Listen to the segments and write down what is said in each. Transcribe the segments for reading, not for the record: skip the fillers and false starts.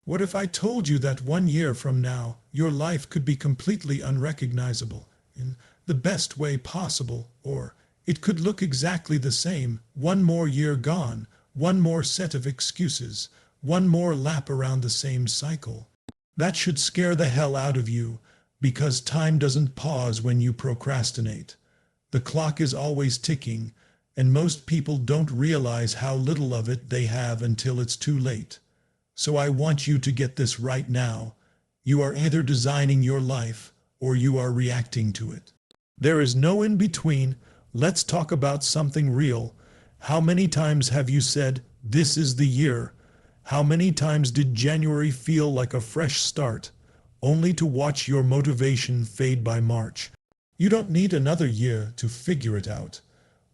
What if I told you that 1 year from now, your life could be completely unrecognizable in the best way possible, or it could look exactly the same, one more year gone, one more set of excuses, one more lap around the same cycle? That should scare the hell out of you, because time doesn't pause when you procrastinate. The clock is always ticking, and most people don't realize how little of it they have until it's too late. So I want you to get this right now. You are either designing your life, or you are reacting to it. There is no in between. Let's talk about something real. How many times have you said, "This is the year"? How many times did January feel like a fresh start, only to watch your motivation fade by March? You don't need another year to figure it out.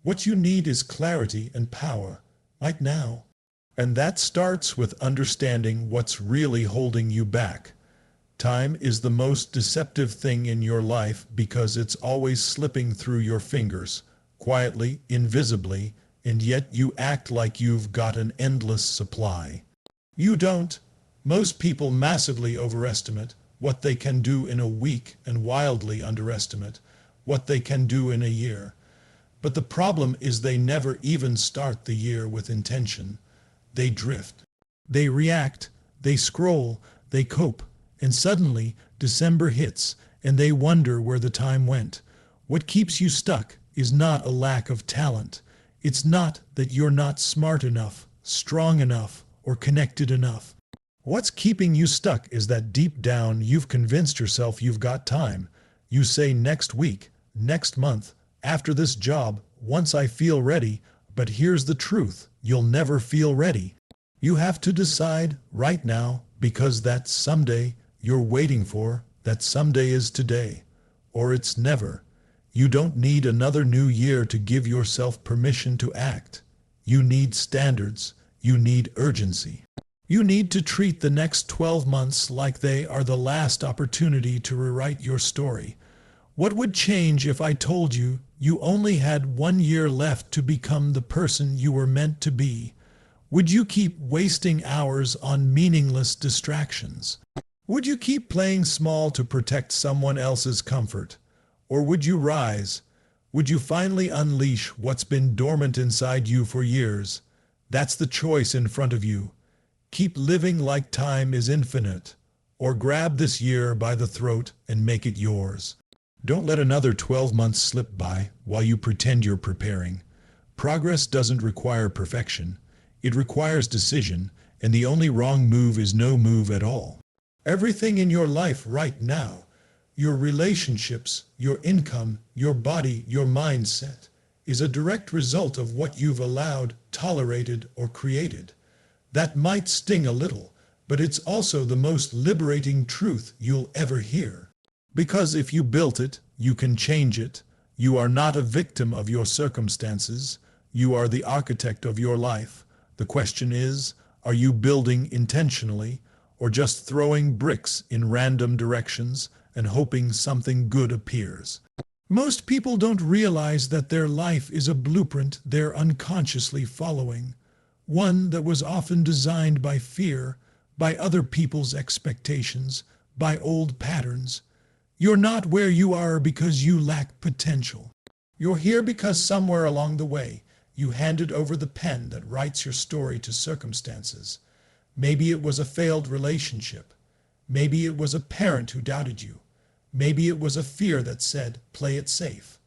What you need is clarity and power, right now. And that starts with understanding what's really holding you back. Time is the most deceptive thing in your life because it's always slipping through your fingers, quietly, invisibly, and yet you act like you've got an endless supply. You don't. Most people massively overestimate what they can do in a week and wildly underestimate what they can do in a year. But the problem is they never even start the year with intention. They drift. They react. They scroll. They cope. And suddenly, December hits, and they wonder where the time went. What keeps you stuck is not a lack of talent. It's not that you're not smart enough, strong enough, or connected enough. What's keeping you stuck is that deep down you've convinced yourself you've got time. You say next week, next month, after this job, once I feel ready, but here's the truth, you'll never feel ready. You have to decide right now, because that someday you're waiting for, that someday is today, or it's never. You don't need another new year to give yourself permission to act. You need standards. You need urgency. You need to treat the next 12 months like they are the last opportunity to rewrite your story. What would change if I told you you only had 1 year left to become the person you were meant to be? Would you keep wasting hours on meaningless distractions? Would you keep playing small to protect someone else's comfort? Or would you rise? Would you finally unleash what's been dormant inside you for years? That's the choice in front of you. Keep living like time is infinite, or grab this year by the throat and make it yours. Don't let another 12 months slip by while you pretend you're preparing. Progress doesn't require perfection. It requires decision, and the only wrong move is no move at all. Everything in your life right now, your relationships, your income, your body, your mindset, is a direct result of what you've allowed, tolerated, or created. That might sting a little, but it's also the most liberating truth you'll ever hear. Because if you built it, you can change it. You are not a victim of your circumstances. You are the architect of your life. The question is, are you building intentionally, or just throwing bricks in random directions and hoping something good appears? Most people don't realize that their life is a blueprint they're unconsciously following, one that was often designed by fear, by other people's expectations, by old patterns. You're not where you are because you lack potential. You're here because somewhere along the way, you handed over the pen that writes your story to circumstances. Maybe it was a failed relationship. Maybe it was a parent who doubted you. Maybe it was a fear that said, play it safe.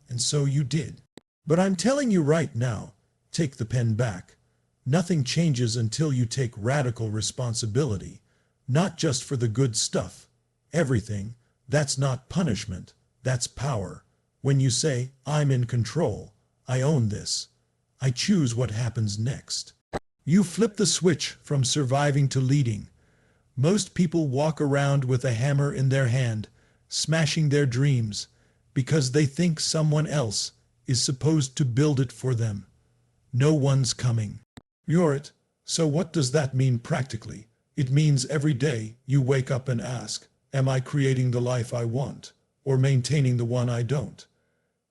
And so you did. But I'm telling you right now, take the pen back. Nothing changes until you take radical responsibility, not just for the good stuff. Everything. That's not punishment. That's power. When you say, I'm in control. I own this. I choose what happens next. You flip the switch from surviving to leading. Most people walk around with a hammer in their hand, smashing their dreams, because they think someone else is supposed to build it for them. No one's coming. You're it. So what does that mean practically? It means every day you wake up and ask, am I creating the life I want, or maintaining the one I don't?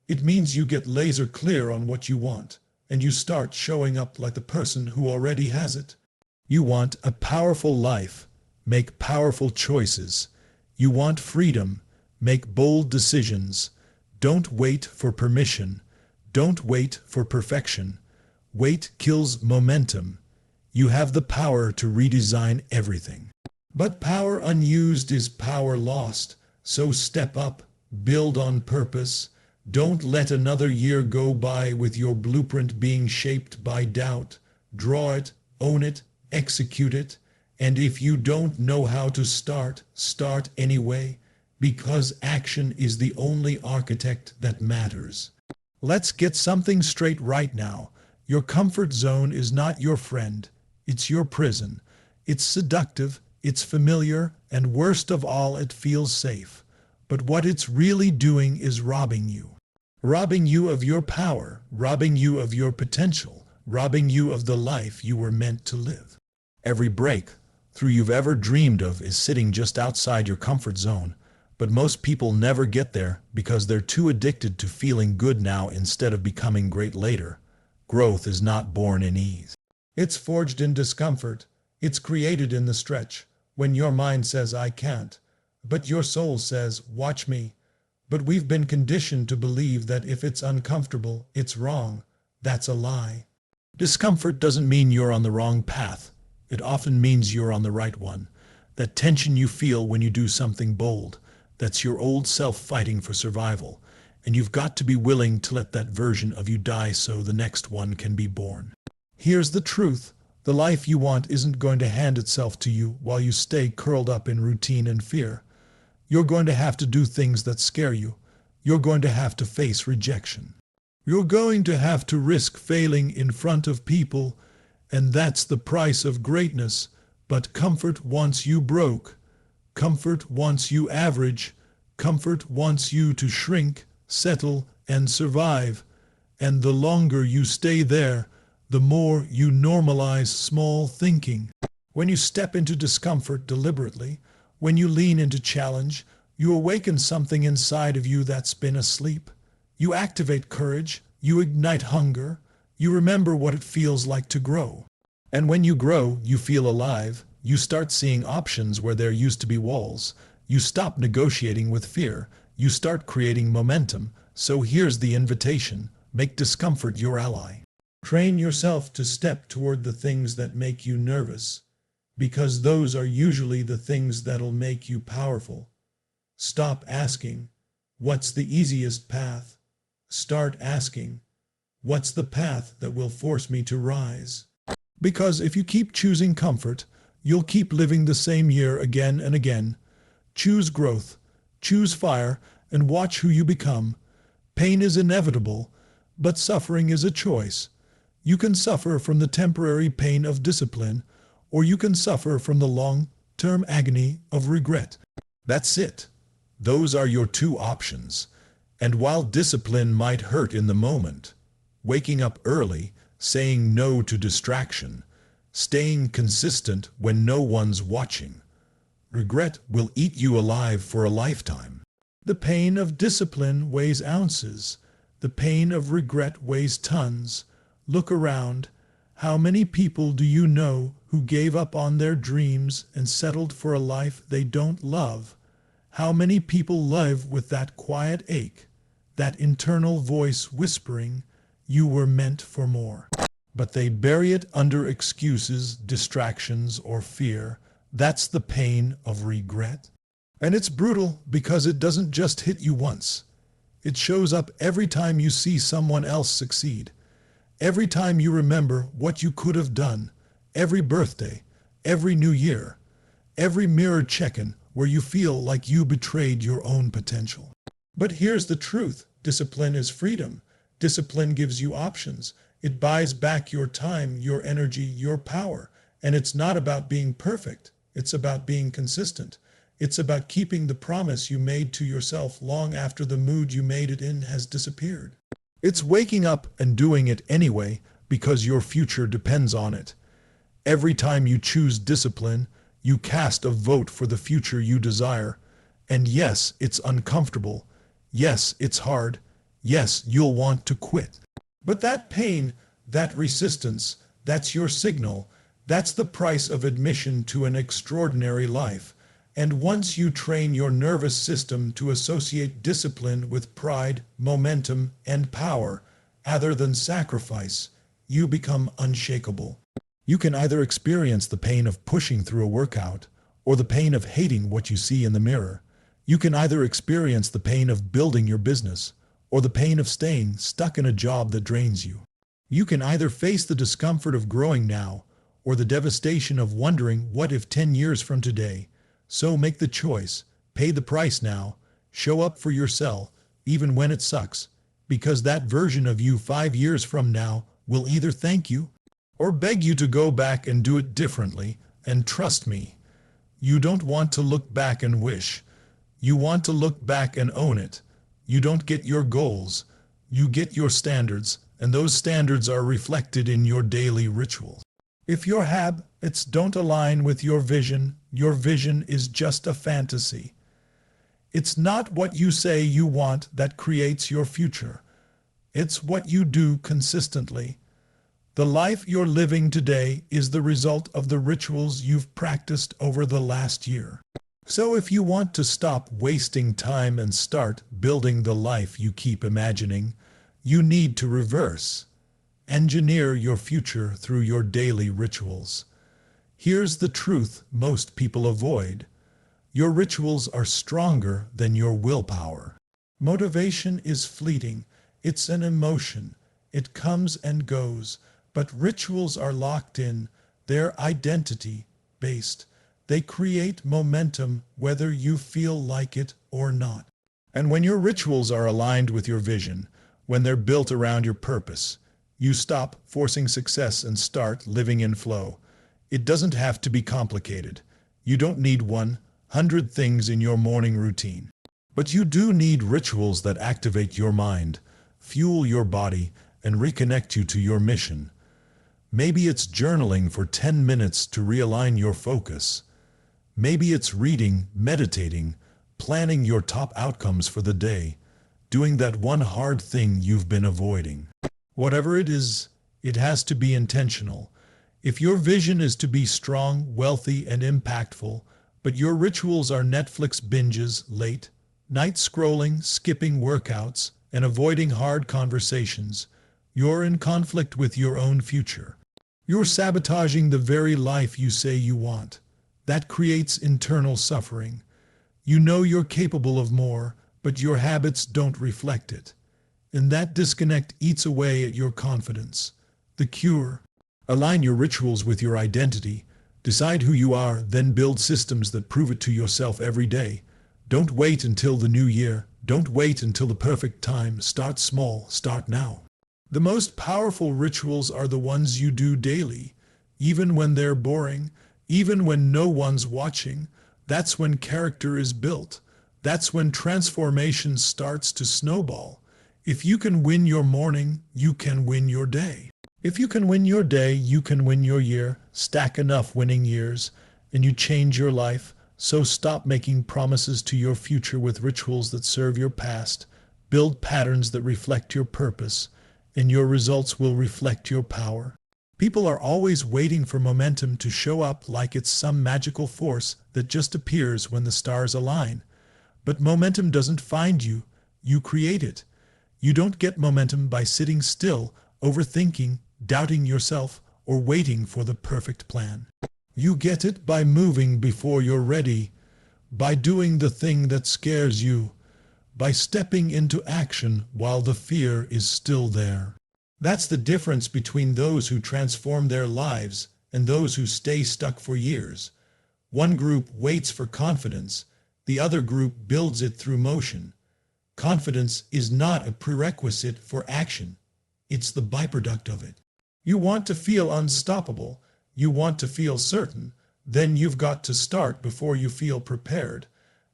It means you get laser clear on what you want, and you start showing up like the person who already has it. You want a powerful life, make powerful choices. You want freedom, make bold decisions. Don't wait for permission. Don't wait for perfection. Wait kills momentum. You have the power to redesign everything. But power unused is power lost. So step up, build on purpose. Don't let another year go by with your blueprint being shaped by doubt. Draw it, own it, execute it. And if you don't know how to start, start anyway, because action is the only architect that matters. Let's get something straight right now. Your comfort zone is not your friend. It's your prison. It's seductive, it's familiar, and worst of all, it feels safe. But what it's really doing is robbing you. Robbing you of your power, robbing you of your potential, robbing you of the life you were meant to live. Every breakthrough you've ever dreamed of is sitting just outside your comfort zone. But most people never get there because they're too addicted to feeling good now instead of becoming great later. Growth is not born in ease. It's forged in discomfort. It's created in the stretch, when your mind says, I can't, but your soul says, watch me. But we've been conditioned to believe that if it's uncomfortable, it's wrong. That's a lie. Discomfort doesn't mean you're on the wrong path. It often means you're on the right one. That tension you feel when you do something bold, that's your old self fighting for survival. And you've got to be willing to let that version of you die so the next one can be born. Here's the truth. The life you want isn't going to hand itself to you while you stay curled up in routine and fear. You're going to have to do things that scare you. You're going to have to face rejection. You're going to have to risk failing in front of people, and that's the price of greatness. But comfort wants you broke. Comfort wants you average. Comfort wants you to shrink, settle, and survive. And the longer you stay there, the more you normalize small thinking. When you step into discomfort deliberately, when you lean into challenge, you awaken something inside of you that's been asleep. You activate courage, you ignite hunger, you remember what it feels like to grow. And when you grow, you feel alive. You start seeing options where there used to be walls. You stop negotiating with fear. You start creating momentum. So here's the invitation. Make discomfort your ally. Train yourself to step toward the things that make you nervous, because those are usually the things that'll make you powerful. Stop asking, what's the easiest path? Start asking, what's the path that will force me to rise? Because if you keep choosing comfort, you'll keep living the same year again and again. Choose growth, choose fire, and watch who you become. Pain is inevitable, but suffering is a choice. You can suffer from the temporary pain of discipline, or you can suffer from the long-term agony of regret. That's it. Those are your two options. And while discipline might hurt in the moment, waking up early, saying no to distraction, staying consistent when no one's watching, regret will eat you alive for a lifetime. The pain of discipline weighs ounces. The pain of regret weighs tons. Look around. How many people do you know who gave up on their dreams and settled for a life they don't love? How many people live with that quiet ache, that internal voice whispering, you were meant for more? But they bury it under excuses, distractions, or fear. That's the pain of regret. And it's brutal because it doesn't just hit you once. It shows up every time you see someone else succeed. Every time you remember what you could have done, every birthday, every new year, every mirror check-in where you feel like you betrayed your own potential. But here's the truth. Discipline is freedom. Discipline gives you options. It buys back your time, your energy, your power. And it's not about being perfect. It's about being consistent. It's about keeping the promise you made to yourself long after the mood you made it in has disappeared. It's waking up and doing it anyway because your future depends on it. Every time you choose discipline, you cast a vote for the future you desire. And yes, it's uncomfortable. Yes, it's hard. Yes, you'll want to quit. But that pain, that resistance, that's your signal. That's the price of admission to an extraordinary life. And once you train your nervous system to associate discipline with pride, momentum, and power, rather than sacrifice, you become unshakable. You can either experience the pain of pushing through a workout or the pain of hating what you see in the mirror. You can either experience the pain of building your business or the pain of staying stuck in a job that drains you. You can either face the discomfort of growing now or the devastation of wondering what if 10 years from today. So make the choice, pay the price now, show up for yourself, even when it sucks, because that version of you 5 years from now will either thank you or beg you to go back and do it differently. And trust me, you don't want to look back and wish. You want to look back and own it. You don't get your goals, you get your standards, and those standards are reflected in your daily rituals. If your habits don't align with your vision is just a fantasy. It's not what you say you want that creates your future. It's what you do consistently. The life you're living today is the result of the rituals you've practiced over the last year. So if you want to stop wasting time and start building the life you keep imagining, you need to reverse engineer your future through your daily rituals. Here's the truth most people avoid. Your rituals are stronger than your willpower. Motivation is fleeting. It's an emotion. It comes and goes. But rituals are locked in. They're identity-based. They create momentum whether you feel like it or not. And when your rituals are aligned with your vision, when they're built around your purpose, you stop forcing success and start living in flow. It doesn't have to be complicated. You don't need 100 things in your morning routine. But you do need rituals that activate your mind, fuel your body, and reconnect you to your mission. Maybe it's journaling for 10 minutes to realign your focus. Maybe it's reading, meditating, planning your top outcomes for the day, doing that one hard thing you've been avoiding. Whatever it is, it has to be intentional. If your vision is to be strong, wealthy, and impactful, but your rituals are Netflix binges, late night scrolling, skipping workouts, and avoiding hard conversations, you're in conflict with your own future. You're sabotaging the very life you say you want. That creates internal suffering. You know you're capable of more, but your habits don't reflect it. And that disconnect eats away at your confidence. The cure: align your rituals with your identity. Decide who you are, then build systems that prove it to yourself every day. Don't wait until the new year. Don't wait until the perfect time. Start small. Start now. The most powerful rituals are the ones you do daily, even when they're boring, even when no one's watching. That's when character is built. That's when transformation starts to snowball. If you can win your morning, you can win your day. If you can win your day, you can win your year. Stack enough winning years, and you change your life. So stop making promises to your future with rituals that serve your past. Build patterns that reflect your purpose, and your results will reflect your power. People are always waiting for momentum to show up, like it's some magical force that just appears when the stars align. But momentum doesn't find you, you create it. You don't get momentum by sitting still, overthinking, doubting yourself, or waiting for the perfect plan. You get it by moving before you're ready, by doing the thing that scares you, by stepping into action while the fear is still there. That's the difference between those who transform their lives and those who stay stuck for years. One group waits for confidence, the other group builds it through motion. Confidence is not a prerequisite for action. It's the byproduct of it. You want to feel unstoppable. You want to feel certain. Then you've got to start before you feel prepared.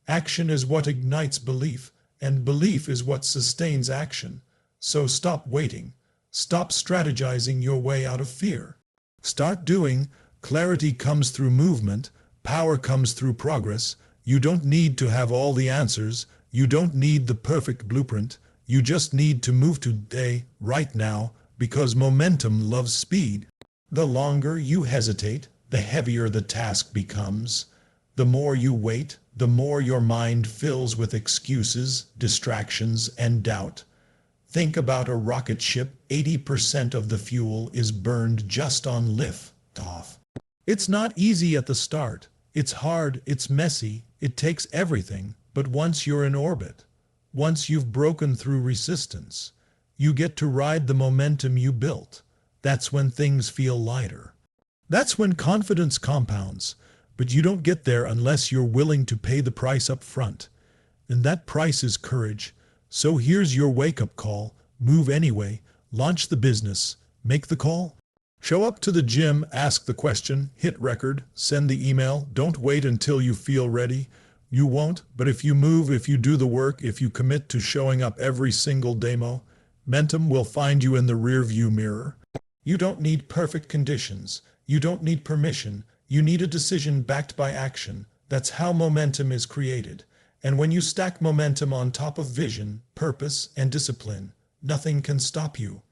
Action is what ignites belief, and belief is what sustains action. So stop waiting. Stop strategizing your way out of fear. Start doing. Clarity comes through movement. Power comes through progress. You don't need to have all the answers. You don't need the perfect blueprint. You just need to move today, right now, because momentum loves speed. The longer you hesitate, the heavier the task becomes. The more you wait, the more your mind fills with excuses, distractions, and doubt. Think about a rocket ship. 80% of the fuel is burned just on lift-off. It's not easy at the start. It's hard, it's messy, it takes everything. But once you're in orbit, once you've broken through resistance, you get to ride the momentum you built. That's when things feel lighter. That's when confidence compounds. But you don't get there unless you're willing to pay the price up front. And that price is courage. So here's your wake-up call. Move anyway. Launch the business. Make the call. Show up to the gym, ask the question, hit record, send the email. Don't wait until you feel ready. You won't, but if you move, if you do the work, if you commit to showing up every single demo, momentum will find you in the rearview mirror. You don't need perfect conditions. You don't need permission. You need a decision backed by action. That's how momentum is created. And when you stack momentum on top of vision, purpose, and discipline, nothing can stop you.